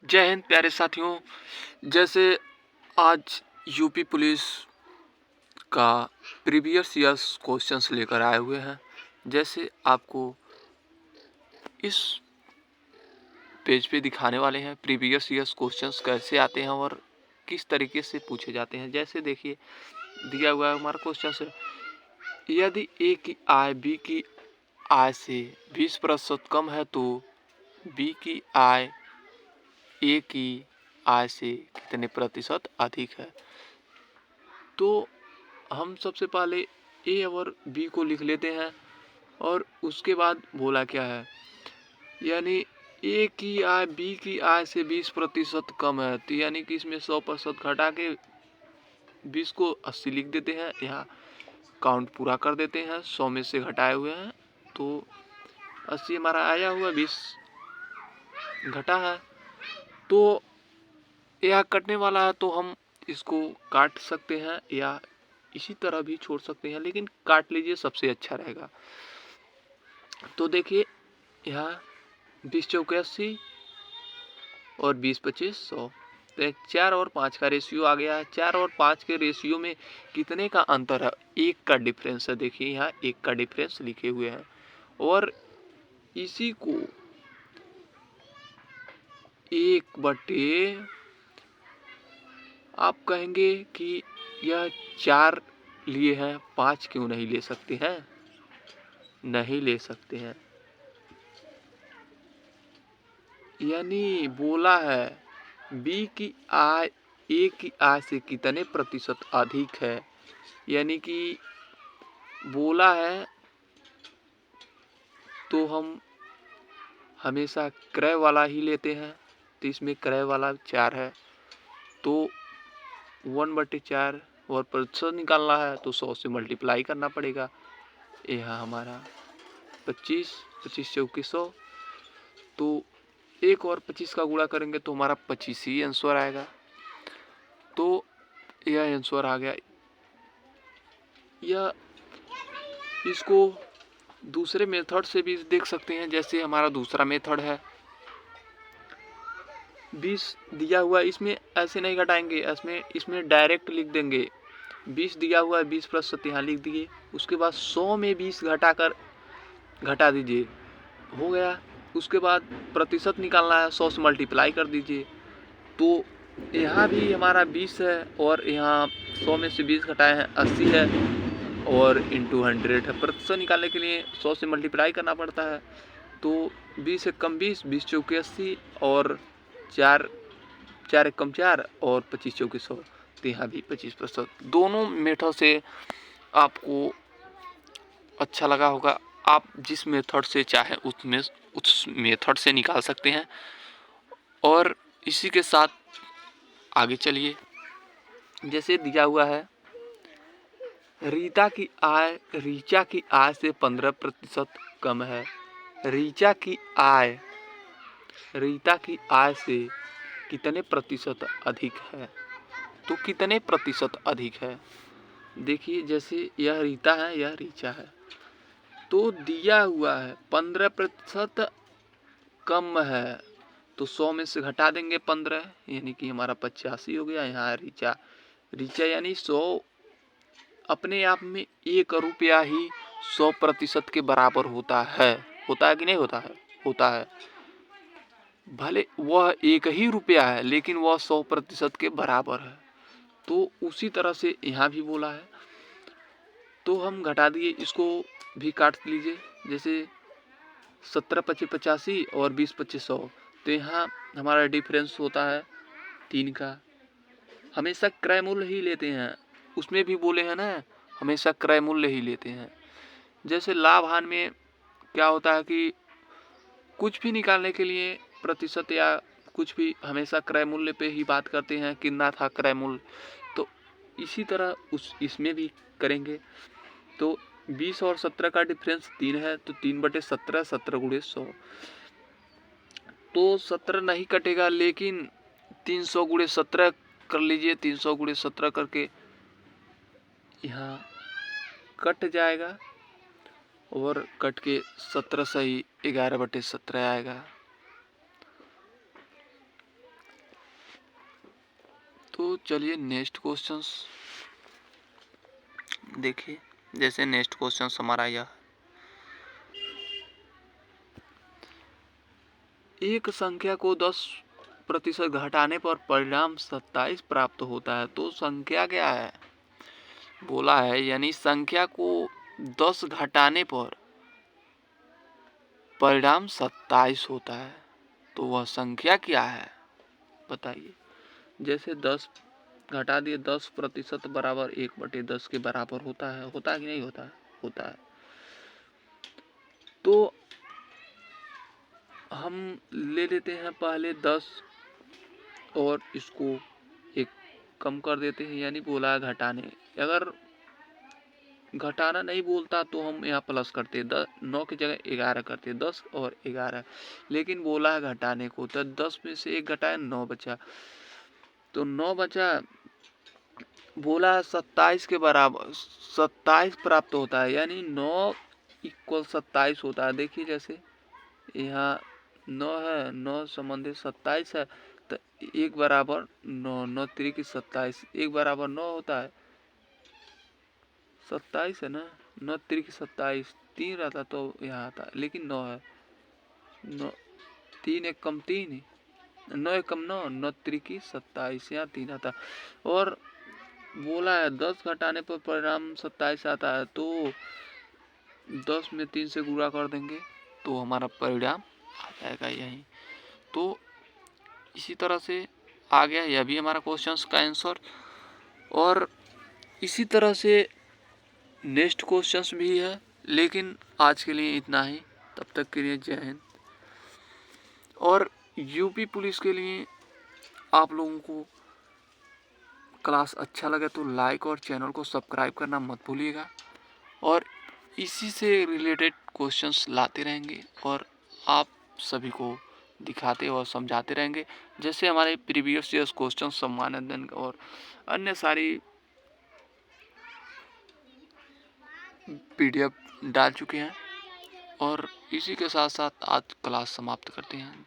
जय हिंद प्यारे साथियों। जैसे आज यूपी पुलिस का प्रीवियस ईयर्स क्वेश्चंस लेकर आए हुए हैं। जैसे आपको इस पेज पे दिखाने वाले हैं प्रीवियस ईयर्स क्वेश्चंस कैसे आते हैं और किस तरीके से पूछे जाते हैं। जैसे देखिए दिया हुआ है हमारा क्वेश्चन है, यदि ए की आय बी की आय से 20% कम है तो बी की आय ए की आय से कितने प्रतिशत अधिक है। तो हम सबसे पहले ए और बी को लिख लेते हैं और उसके बाद बोला क्या है, यानी ए की आय बी की आय से 20% कम है, तो यानी कि इसमें 100% घटा के 20 को 80 लिख देते हैं। यहाँ काउंट पूरा कर देते हैं, 100 में से घटाए हुए हैं तो 80 हमारा आया हुआ, 20 घटा है तो यह कटने वाला है, तो हम इसको काट सकते हैं या इसी तरह भी छोड़ सकते हैं, लेकिन काट लीजिए सबसे अच्छा रहेगा। तो देखिए यहाँ 20 चौके 80 और 20 25 100, तो 4 और 5 का रेशियो आ गया है। 4 और 5 के रेशियो में कितने का अंतर है, 1 का डिफरेंस है। देखिए यहाँ 1 का डिफरेंस लिखे हुए हैं और इसी को 1/, आप कहेंगे कि यह 4 लिए हैं, 5 क्यों नहीं ले सकते हैं? नहीं ले सकते हैं, यानी बोला है बी की आय ए की आय से कितने प्रतिशत अधिक है, यानी कि बोला है तो हम हमेशा क्रय वाला ही लेते हैं। तो इसमें क्रय वाला 4 है तो 1/4 और प्रतिशत निकालना है तो 100 से मल्टीप्लाई करना पड़ेगा। यह हमारा 25 25 चौके 100, तो 1 और 25 का गुणा करेंगे तो हमारा 25 ही आंसर आएगा। तो यह आंसर आ गया। यह इसको दूसरे मेथड से भी देख सकते हैं। जैसे हमारा दूसरा मेथड है, 20 दिया हुआ, इसमें ऐसे नहीं घटाएंगे, इसमें डायरेक्ट लिख देंगे। 20 दिया हुआ है, 20% यहाँ लिख दिए, उसके बाद 100 में 20 घटा दीजिए, हो गया। उसके बाद प्रतिशत निकालना है, 100 से मल्टीप्लाई कर दीजिए। तो यहाँ भी हमारा 20 है और यहाँ 100 में से 20 घटाए हैं 80 है और इंटू 100 है। प्रतिशत निकालने के लिए 100 से मल्टीप्लाई करना पड़ता है। तो 20 एक कम 20, 20 चौके 80 और 4 एक कम 4 और 25 चौके 100, तो यहाँ भी 25%। दोनों मेथड से आपको अच्छा लगा होगा। आप जिस मेथड से चाहे उस मेथड से निकाल सकते हैं। और इसी के साथ आगे चलिए। जैसे दिया हुआ है, रीचा की आय से 15% कम है। रीता की आय से कितने प्रतिशत अधिक है, तो कितने प्रतिशत अधिक है। देखिए जैसे यह रीता है, यह रीचा है, तो दिया हुआ है 15% कम है, तो 100 में से घटा देंगे 15, यानी कि हमारा 85 हो गया। यहाँ रीचा यानी 100 अपने आप में 1 रुपया ही 100% के बराबर होता है कि नहीं होता है? होता है। भले वह 1 ही रुपया है लेकिन वह 100% के बराबर है। तो उसी तरह से यहाँ भी बोला है, तो हम घटा दिए, इसको भी काट लीजिए। जैसे 17 25 85 और 20 25 100, तो यहाँ हमारा डिफरेंस होता है 3 का। हमेशा क्रय मूल्य ही लेते हैं, उसमें भी बोले हैं ना, हमेशा क्रय मूल्य ही लेते हैं। जैसे लाभ हानि में क्या होता है कि कुछ भी निकालने के लिए प्रतिशत या कुछ भी हमेशा क्रय मूल्य पे ही बात करते हैं, कितना था क्रय मूल्य। तो इसी तरह इसमें भी करेंगे। तो 20 और 17 का डिफरेंस 3 है, तो 3/17, 17 × 100, तो 17 नहीं कटेगा, लेकिन 300 × 17 कर लीजिए। 300 × 17 करके यहाँ कट जाएगा और कट के 17 सही 11/17 आएगा। तो चलिए नेक्स्ट क्वेश्चंस देखिए। जैसे नेक्स्ट क्वेश्चन हमारा यह, एक संख्या को 10% घटाने पर परिणाम 27 प्राप्त होता है, तो संख्या क्या है बोला है, यानी संख्या को 10 घटाने पर परिणाम 27 होता है, तो वह संख्या क्या है बताइए। जैसे 10 घटा दिए, 10% बराबर 1/10 के बराबर होता है कि नहीं होता है? होता है। तो हम ले लेते हैं पहले 10 और इसको एक कम कर देते हैं, यानी बोला है घटाने। अगर घटाना नहीं बोलता तो हम यहाँ प्लस करते, 9 की जगह 11 करते, 10 और 11। लेकिन बोला है घटाने को, तो 10 में से 1 घटाया 9 बचा, तो 9 बचा, बोला 27 के बराबर 27 प्राप्त होता है, यानी 9 इक्वल 27 होता है। देखिए जैसे यहाँ 9 है, 9 संबंधित 27 है, तो 1 बराबर 9, 9 3 27, 1 बराबर 9 होता है, 27 है ना, 9 3 27, 3 रहता तो यहाँ आता, लेकिन 9 है, 9 3 1 कम 3, 9 1 कम 9, 9 3 27, यहाँ 3 आता। और बोला है 10 घटाने पर परिणाम 27 आता है, तो 10 में 3 से गुणा कर देंगे तो हमारा परिणाम आ जाएगा यही। तो इसी तरह से आ गया यह भी हमारा क्वेश्चन का आंसर। और इसी तरह से नेक्स्ट क्वेश्चन भी है, लेकिन आज के लिए इतना ही। तब तक के लिए जय हिंद। और यूपी पुलिस के लिए आप लोगों को क्लास अच्छा लगे तो लाइक और चैनल को सब्सक्राइब करना मत भूलिएगा। और इसी से रिलेटेड क्वेश्चंस लाते रहेंगे और आप सभी को दिखाते और समझाते रहेंगे। जैसे हमारे प्रीवियस ईयर्स क्वेश्चन सम्मानन और अन्य सारी PDF डाल चुके हैं। और इसी के साथ साथ आज क्लास समाप्त करते हैं।